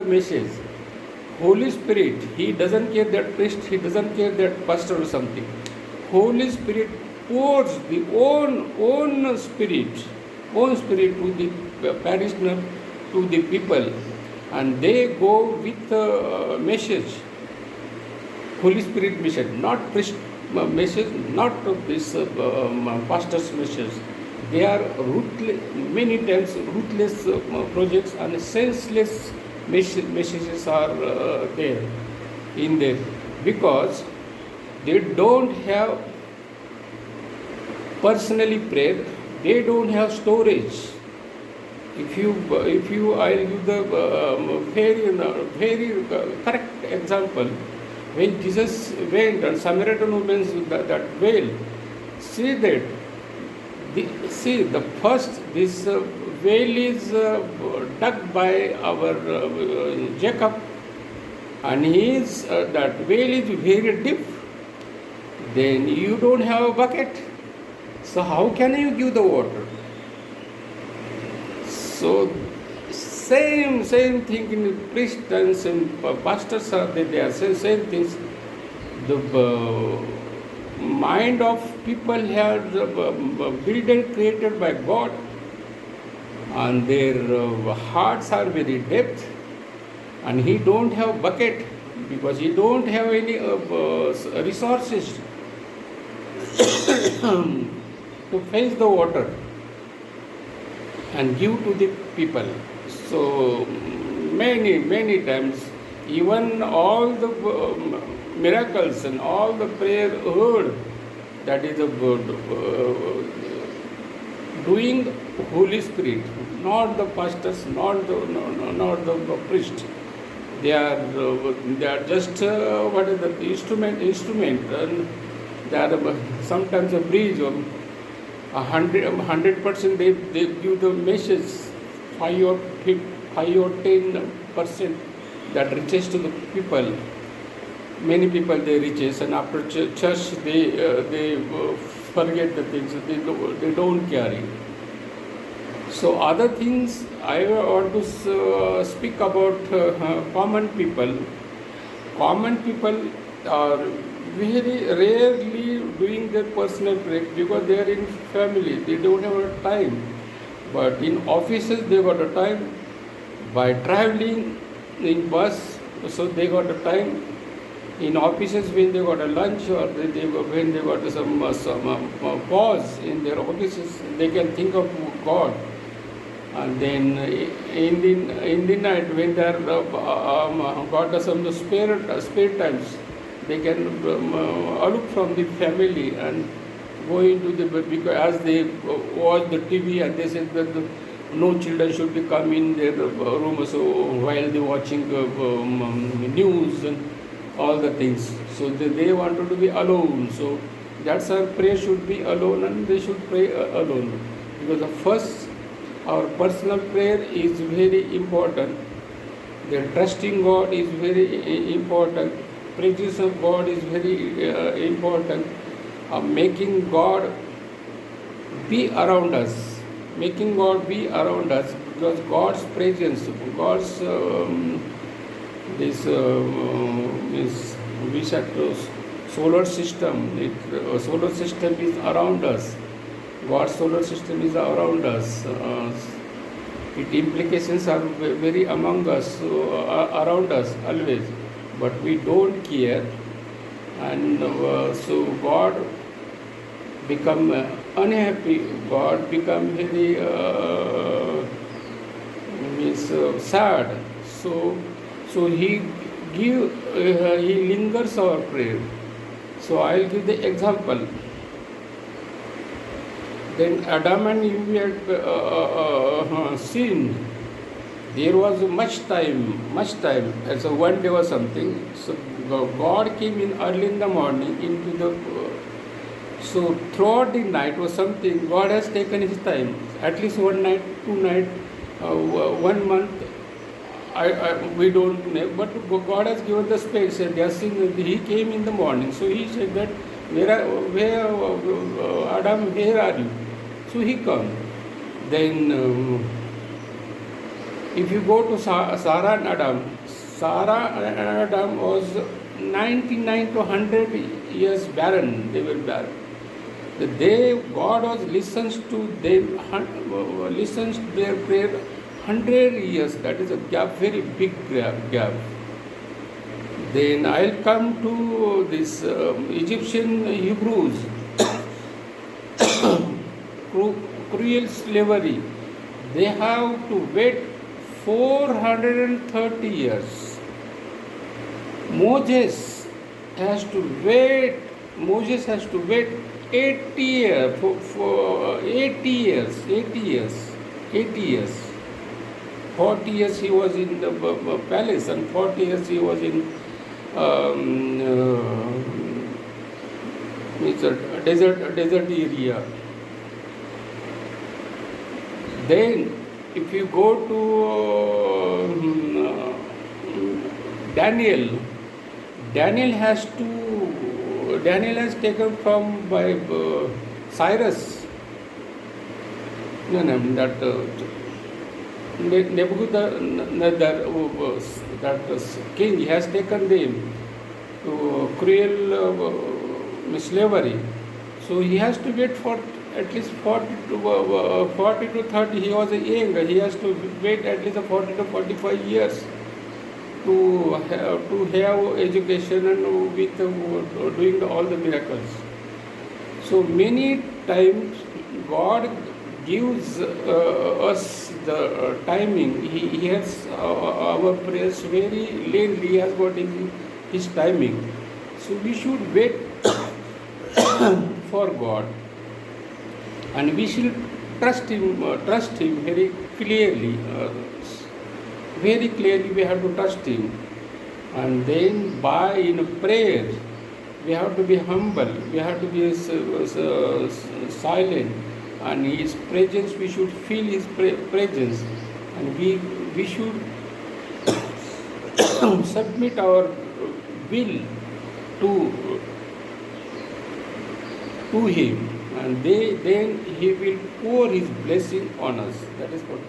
message. Holy Spirit, He doesn't care that priest, He doesn't care that pastor or something. Holy Spirit pours the own spirit to the parishioner, to the people, and they go with message. Holy Spirit message, not priest message, not this pastor's message. They are many times ruthless projects and senseless messages are there in there, because they don't have personally prayed, they don't have storage. If you I'll give the very correct example. When Jesus went and Samaritan woman's that well, see that the first this well is dug by our Jacob, and that well is very deep. Then you don't have a bucket, so how can you give the water? So same thing in priests and pastors are they are same things. The mind of people have built and created by God, and their hearts are very depth, and he don't have bucket because he don't have any resources to fetch the water and give to the people. So many times, even all the miracles and all the prayer heard, that is doing Holy Spirit, not the pastors, not the priest. They are just what is the instrument, and they are sometimes a bridge or 100% they give the message, 5 or 10% that reaches to the people. Many people they reaches, and after church they forget the things, they don't carry. So other things I want to speak about common people. Common people are very rarely doing their personal prayer because they are in family, they don't have a time. But in offices they got a time, by traveling in bus, so they got a time. In offices when they got a lunch, or when they got some pause in their offices, they can think of God. And then in the night when they are got some spare times, they can look from the family and go into the, because as they watch the TV and they said that no children should be come in their room, so while they watching news and all the things, so they wanted to be alone. So that's our prayer should be alone, and they should pray alone, because the first our personal prayer is very important. The trusting God is very important. Presence of God is very important. Making God be around us. Making God be around us, because God's presence, God's this is we said solar system. Solar system is around us. God's solar system is around us. Its implications are very among us, around us always, but we don't care, and so God become unhappy. God become very sad. So he lingers our prayer. So I'll give the example. Then Adam and Eve had sinned. There was much time, as a one day or something. So God came in early in the morning into the. So throughout the night or something, God has taken His time. At least one night, 2 nights, 1 month. We don't know, but God has given the space. And they are saying He came in the morning. So He said that, where Adam, where are you? So he come. Then If you go to Sarah and Adam, Sarah and Adam was 99 to 100 years barren. They were barren. God was listens to them, listens to their prayer 100 years. That is a gap, very big gap. Then I'll come to this Egyptian Hebrews, cruel slavery. They have to wait 430 years. Moses has to wait 80 years, for 80 years, 80 years, 80 years. 40 years he was in the palace, and 40 years he was in it's a desert area. Then if you go to Daniel has taken from by Cyrus. That Nebuchadnezzar, that king, has taken them to cruel slavery. So he has to wait for at least 40 to 30. He was young. He has to wait at least 40 to 45 years to have education and with doing all the miracles. So many times God gives us the timing. He has our prayers very late. He has got his timing. So we should wait for God, and we should trust Him very clearly. Very clearly we have to trust Him. And then in prayer, we have to be humble, we have to be silent, and His presence, we should feel His presence, and we should submit our will to Him, and then He will pour His blessing on us. That is what